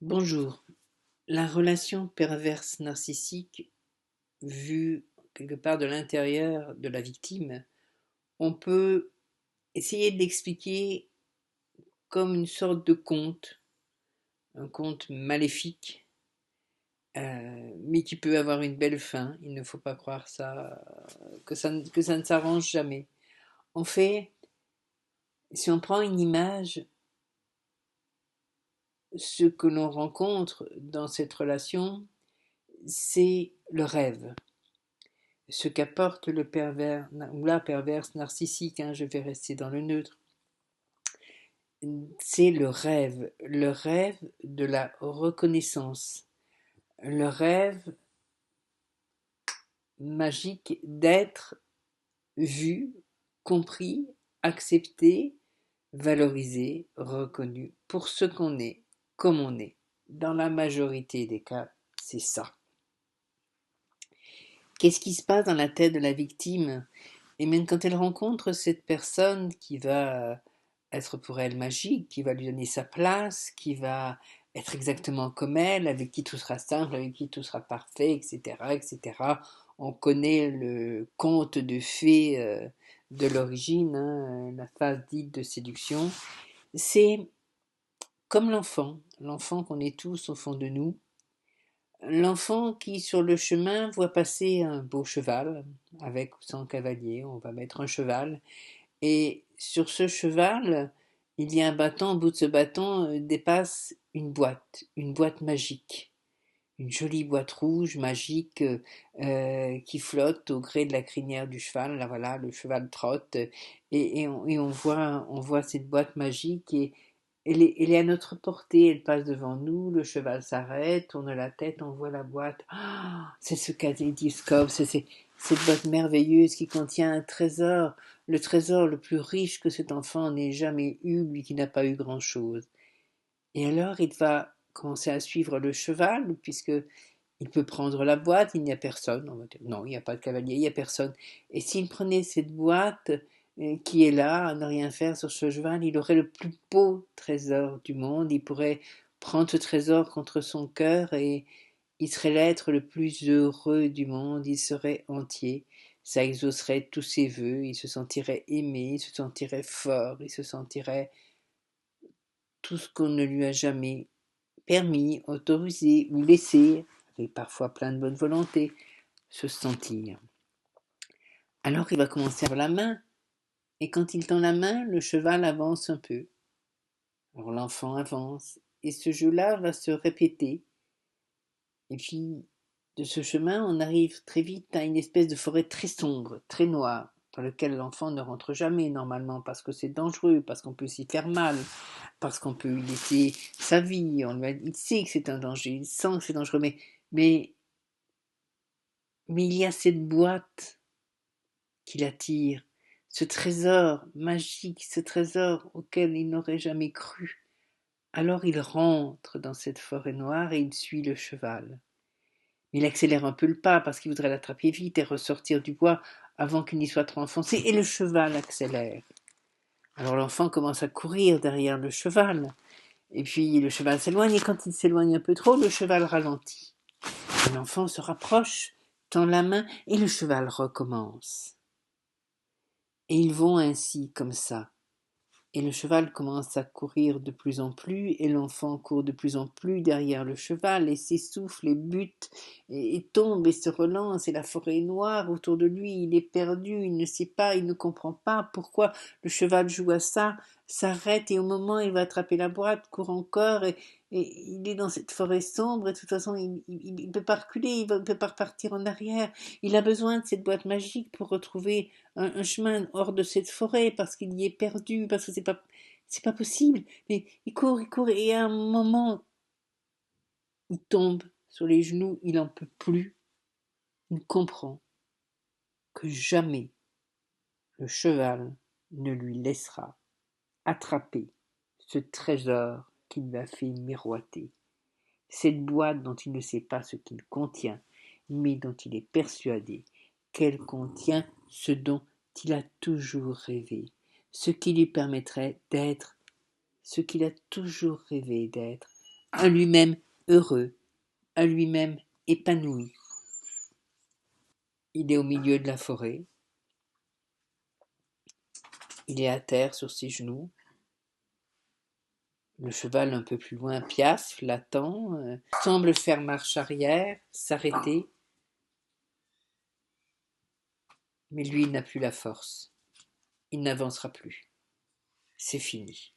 Bonjour. La relation perverse narcissique, vue quelque part de l'intérieur de la victime, on peut essayer de l'expliquer comme une sorte de conte, un conte maléfique, mais qui peut avoir une belle fin. Il ne faut pas croire ça, que ça ne s'arrange jamais. En fait, si on prend une image, ce que l'on rencontre dans cette relation, c'est le rêve. Ce qu'apporte le pervers ou la perverse narcissique, je vais rester dans le neutre, c'est le rêve de la reconnaissance, le rêve magique d'être vu, compris, accepté, valorisé, reconnu pour ce qu'on est, comme on est. Dans la majorité des cas, c'est ça. Qu'est-ce qui se passe dans la tête de la victime? Et même quand elle rencontre cette personne qui va être pour elle magique, qui va lui donner sa place, qui va être exactement comme elle, avec qui tout sera simple, avec qui tout sera parfait, etc., etc. On connaît le conte de fées de l'origine, la phase dite de séduction. C'est comme l'enfant qu'on est tous au fond de nous, l'enfant qui sur le chemin voit passer un beau cheval, avec ou sans cavalier, on va mettre un cheval, et sur ce cheval, il y a un bâton, au bout de ce bâton dépasse une boîte magique, une jolie boîte rouge magique qui flotte au gré de la crinière du cheval. Là voilà, le cheval trotte et on voit cette boîte magique et elle est à notre portée, elle passe devant nous, le cheval s'arrête, tourne la tête, on voit la boîte. Ah, c'est ce kaléidoscope, c'est cette boîte merveilleuse qui contient un trésor, le trésor le plus riche que cet enfant n'ait jamais eu, lui qui n'a pas eu grand-chose. Et alors il va commencer à suivre le cheval, puisque il peut prendre la boîte, il n'y a personne. On va dire, non, il n'y a pas de cavalier, il n'y a personne. Et s'il prenait cette boîte qui est là, à ne rien faire sur ce cheval, il aurait le plus beau trésor du monde. Il pourrait prendre ce trésor contre son cœur et il serait l'être le plus heureux du monde. Il serait entier. Ça exaucerait tous ses vœux. Il se sentirait aimé, il se sentirait fort, il se sentirait tout ce qu'on ne lui a jamais permis, autorisé ou laissé, avec parfois plein de bonne volonté, se sentir. Alors il va commencer à la main, et quand il tend la main, le cheval avance un peu. Alors l'enfant avance, et ce jeu-là va se répéter. Et puis, de ce chemin, on arrive très vite à une espèce de forêt très sombre, très noire, dans laquelle l'enfant ne rentre jamais normalement, parce que c'est dangereux, parce qu'on peut s'y faire mal, parce qu'on peut y laisser sa vie. Il sait que c'est un danger, il sent que c'est dangereux, mais, mais il y a cette boîte qui l'attire, ce trésor magique, ce trésor auquel il n'aurait jamais cru. Alors il rentre dans cette forêt noire et il suit le cheval. Il accélère un peu le pas parce qu'il voudrait l'attraper vite et ressortir du bois avant qu'il n'y soit trop enfoncé, et le cheval accélère. Alors l'enfant commence à courir derrière le cheval, et puis le cheval s'éloigne, et quand il s'éloigne un peu trop, le cheval ralentit. L'enfant se rapproche, tend la main, et le cheval recommence. Et ils vont ainsi, comme ça. Et le cheval commence à courir de plus en plus, et l'enfant court de plus en plus derrière le cheval, et s'essouffle, et bute, et tombe, et se relance, et la forêt est noire autour de lui, il est perdu, il ne sait pas, il ne comprend pas pourquoi le cheval joue à ça, s'arrête, et au moment où il va attraper la boîte, court encore, et il est dans cette forêt sombre, et de toute façon, il ne peut pas reculer, il ne peut pas repartir en arrière, il a besoin de cette boîte magique pour retrouver un chemin hors de cette forêt parce qu'il y est perdu, parce que c'est pas possible. Mais il court, et à un moment, il tombe sur les genoux, il n'en peut plus. Il comprend que jamais le cheval ne lui laissera attraper ce trésor qui lui a fait miroiter. Cette boîte dont il ne sait pas ce qu'il contient, mais dont il est persuadé qu'elle contient ce dont il a toujours rêvé, ce qui lui permettrait d'être ce qu'il a toujours rêvé d'être, à lui-même heureux, à lui-même épanoui. Il est au milieu de la forêt, il est à terre sur ses genoux, le cheval un peu plus loin piaffe, l'attend, semble faire marche arrière, s'arrêter, mais lui il n'a plus la force, il n'avancera plus, c'est fini.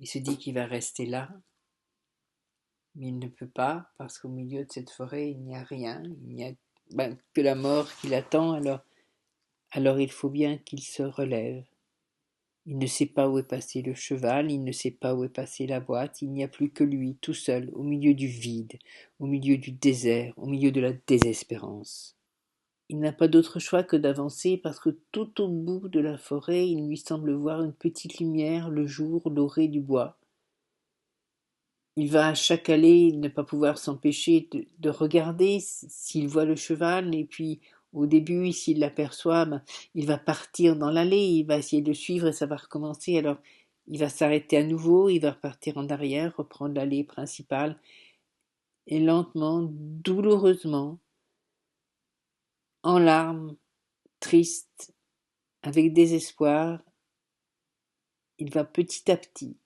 Il se dit qu'il va rester là, mais il ne peut pas, parce qu'au milieu de cette forêt, il n'y a rien, il n'y a que la mort qui l'attend, alors il faut bien qu'il se relève. Il ne sait pas où est passé le cheval, il ne sait pas où est passée la boîte, il n'y a plus que lui, tout seul, au milieu du vide, au milieu du désert, au milieu de la désespérance. Il n'a pas d'autre choix que d'avancer parce que tout au bout de la forêt, il lui semble voir une petite lumière, le jour doré du bois. Il va à chaque allée ne pas pouvoir s'empêcher de regarder s'il voit le cheval, et puis au début, s'il l'aperçoit, il va partir dans l'allée, il va essayer de suivre et ça va recommencer. Alors il va s'arrêter à nouveau, il va repartir en arrière, reprendre l'allée principale, et lentement, douloureusement, en larmes, triste, avec désespoir, il va petit à petit,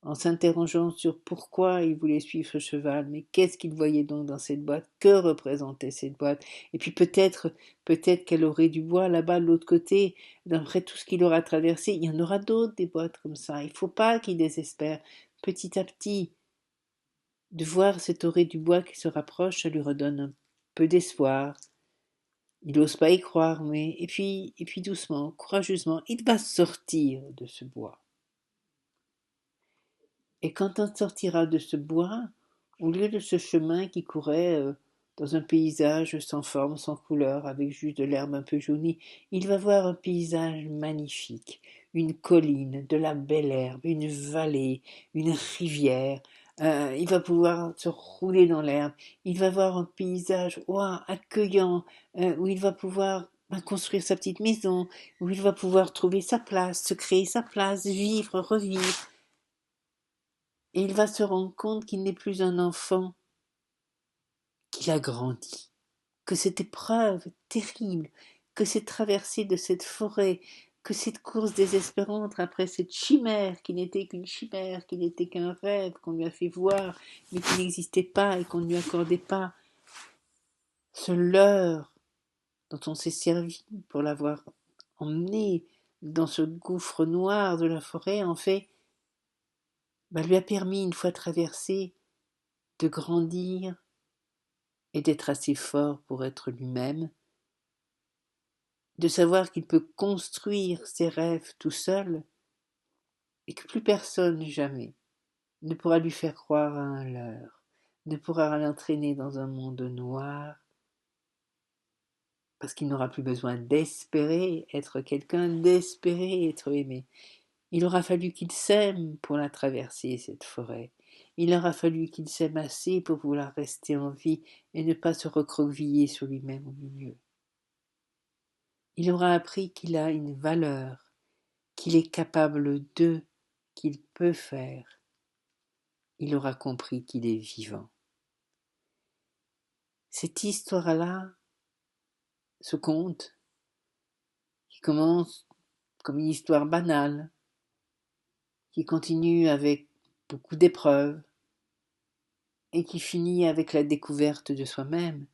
en s'interrogeant sur pourquoi il voulait suivre ce cheval, mais qu'est-ce qu'il voyait donc dans cette boîte, que représentait cette boîte, et puis peut-être qu'elle aurait du bois là-bas de l'autre côté, d'après tout ce qu'il aura traversé, il y en aura d'autres des boîtes comme ça, il ne faut pas qu'il désespère, petit à petit, de voir cette orée du bois qui se rapproche, ça lui redonne un peu d'espoir, il n'ose pas y croire, mais et puis doucement, courageusement, il va sortir de ce bois. Et quand on sortira de ce bois, au lieu de ce chemin qui courait dans un paysage sans forme, sans couleur, avec juste de l'herbe un peu jaunie, il va voir un paysage magnifique, une colline, de la belle herbe, une vallée, une rivière. Il va pouvoir se rouler dans l'herbe. Il va voir un paysage accueillant, où il va pouvoir construire sa petite maison, où il va pouvoir trouver sa place, se créer sa place, vivre, revivre. Et il va se rendre compte qu'il n'est plus un enfant, qu'il a grandi, que cette épreuve terrible, que cette traversée de cette forêt, que cette course désespérante après cette chimère qui n'était qu'une chimère, qui n'était qu'un rêve qu'on lui a fait voir, mais qui n'existait pas et qu'on ne lui accordait pas, ce leurre dont on s'est servi pour l'avoir emmené dans ce gouffre noir de la forêt, en fait, lui a permis, une fois traversé, de grandir et d'être assez fort pour être lui-même, de savoir qu'il peut construire ses rêves tout seul et que plus personne jamais ne pourra lui faire croire à un leurre, ne pourra l'entraîner dans un monde noir, parce qu'il n'aura plus besoin d'espérer être quelqu'un, d'espérer être aimé. Il aura fallu qu'il s'aime pour la traverser, cette forêt. Il aura fallu qu'il s'aime assez pour vouloir rester en vie et ne pas se recroqueviller sur lui-même au milieu. Il aura appris qu'il a une valeur, qu'il est capable de, qu'il peut faire. Il aura compris qu'il est vivant. Cette histoire-là, ce conte, qui commence comme une histoire banale, qui continue avec beaucoup d'épreuves, et qui finit avec la découverte de soi-même,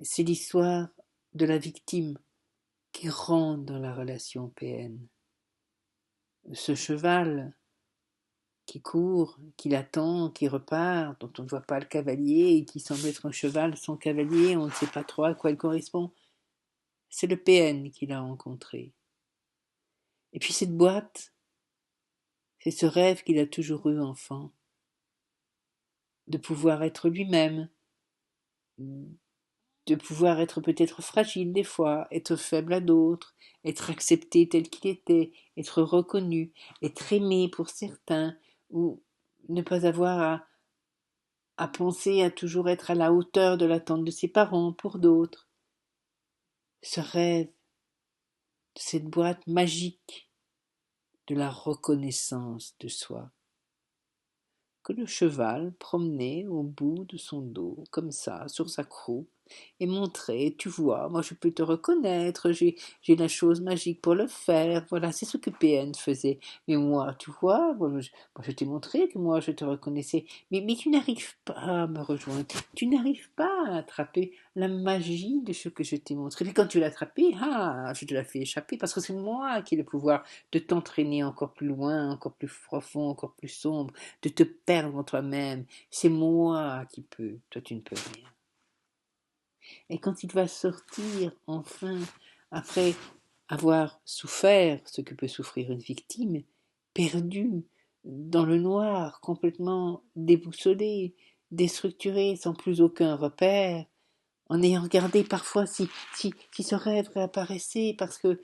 c'est l'histoire de la victime qui rentre dans la relation PN. Ce cheval qui court, qui l'attend, qui repart, dont on ne voit pas le cavalier et qui semble être un cheval sans cavalier, on ne sait pas trop à quoi il correspond. C'est le PN qu'il a rencontré. Et puis cette boîte, c'est ce rêve qu'il a toujours eu enfant, de pouvoir être lui-même, de pouvoir être peut-être fragile des fois, être faible à d'autres, être accepté tel qu'il était, être reconnu, être aimé pour certains, ou ne pas avoir à penser à toujours être à la hauteur de l'attente de ses parents pour d'autres. Ce rêve de cette boîte magique de la reconnaissance de soi, que le cheval promenait au bout de son dos, comme ça, sur sa croupe, et montrait, tu vois, moi je peux te reconnaître, j'ai la chose magique pour le faire, voilà, c'est ce que PN faisait. Mais moi, tu vois, moi, je t'ai montré que moi je te reconnaissais, mais tu n'arrives pas à me rejoindre, tu n'arrives pas à attraper la magie de ce que je t'ai montré. Puis quand tu l'as attrapé, ah, je te la fais échapper, parce que c'est moi qui ai le pouvoir de t'entraîner encore plus loin, encore plus profond, encore plus sombre, de te perdre en toi-même. C'est moi qui peux, toi tu ne peux rien. Et quand il va sortir, enfin, après avoir souffert ce que peut souffrir une victime, perdu dans le noir, complètement déboussolé, déstructuré, sans plus aucun repère, en ayant regardé parfois si ce rêve réapparaissait, parce que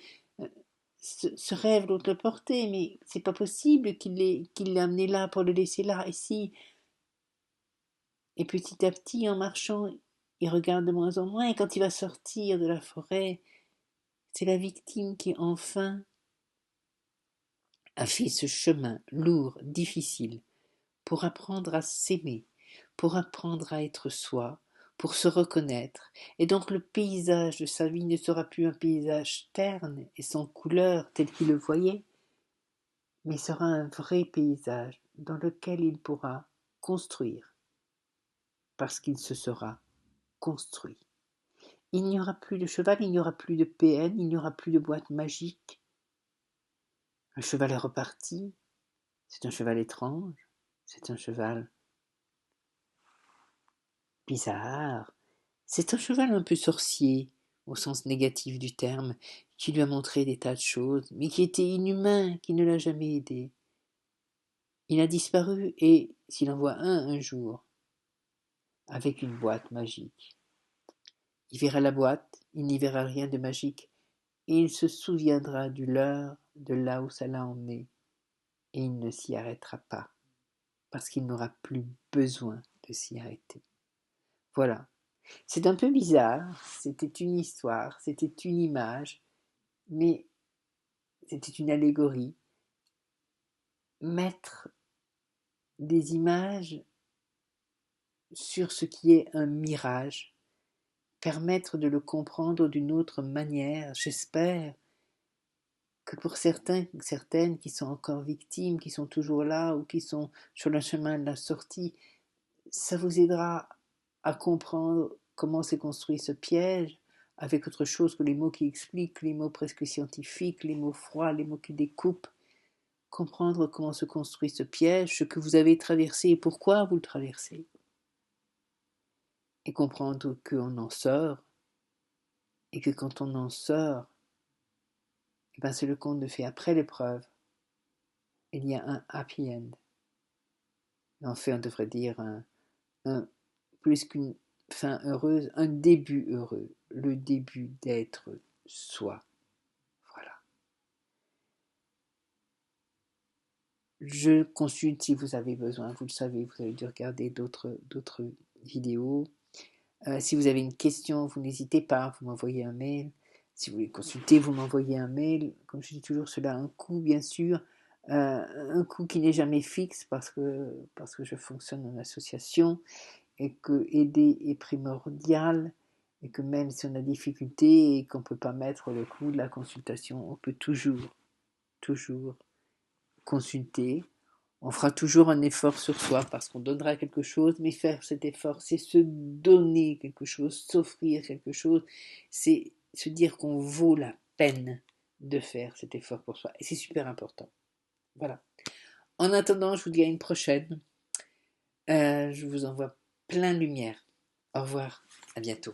ce rêve l'autre le portait, mais c'est pas possible qu'il l'ait amené là pour le laisser là, et si, et petit à petit, en marchant, il regarde de moins en moins, et quand il va sortir de la forêt, c'est la victime qui, enfin, a fait ce chemin lourd, difficile, pour apprendre à s'aimer, pour apprendre à être soi, pour se reconnaître. Et donc le paysage de sa vie ne sera plus un paysage terne et sans couleur tel qu'il le voyait, mais sera un vrai paysage dans lequel il pourra construire, parce qu'il se sera construit. Il n'y aura plus de cheval, il n'y aura plus de PN, il n'y aura plus de boîte magique. Le cheval est reparti. C'est un cheval étrange. C'est un cheval bizarre. C'est un cheval un peu sorcier, au sens négatif du terme, qui lui a montré des tas de choses, mais qui était inhumain, qui ne l'a jamais aidé. Il a disparu, et s'il en voit un jour, avec une boîte magique, il verra la boîte, il n'y verra rien de magique, et il se souviendra du leurre, de là où ça l'a emmené, et il ne s'y arrêtera pas, parce qu'il n'aura plus besoin de s'y arrêter. Voilà. C'est un peu bizarre, c'était une histoire, c'était une image, mais c'était une allégorie. Mettre des images sur ce qui est un mirage, permettre de le comprendre d'une autre manière, j'espère que pour certains, certaines qui sont encore victimes, qui sont toujours là ou qui sont sur le chemin de la sortie, ça vous aidera à comprendre comment s'est construit ce piège, avec autre chose que les mots qui expliquent, les mots presque scientifiques, les mots froids, les mots qui découpent. Comprendre comment se construit ce piège, ce que vous avez traversé et pourquoi vous le traversez. Et comprendre qu'on en sort, et que quand on en sort, eh ben c'est le conte de fées après l'épreuve. Il y a un happy end. En fait, on devrait dire un plus qu'une fin heureuse, un début heureux, le début d'être soi. Voilà. Je consulte si vous avez besoin, vous le savez, vous avez dû regarder d'autres vidéos. Si vous avez une question, vous n'hésitez pas, vous m'envoyez un mail. Si vous voulez consulter, vous m'envoyez un mail. Comme je dis toujours, cela a un coût, bien sûr. Un coût qui n'est jamais fixe parce que je fonctionne en association et que aider est primordial et que même si on a des difficultés et qu'on ne peut pas mettre le coût de la consultation, on peut toujours consulter. On fera toujours un effort sur soi parce qu'on donnera quelque chose, mais faire cet effort, c'est se donner quelque chose, s'offrir quelque chose, c'est se dire qu'on vaut la peine de faire cet effort pour soi. Et c'est super important. Voilà. En attendant, je vous dis à une prochaine. Je vous envoie plein de lumière. Au revoir, à bientôt.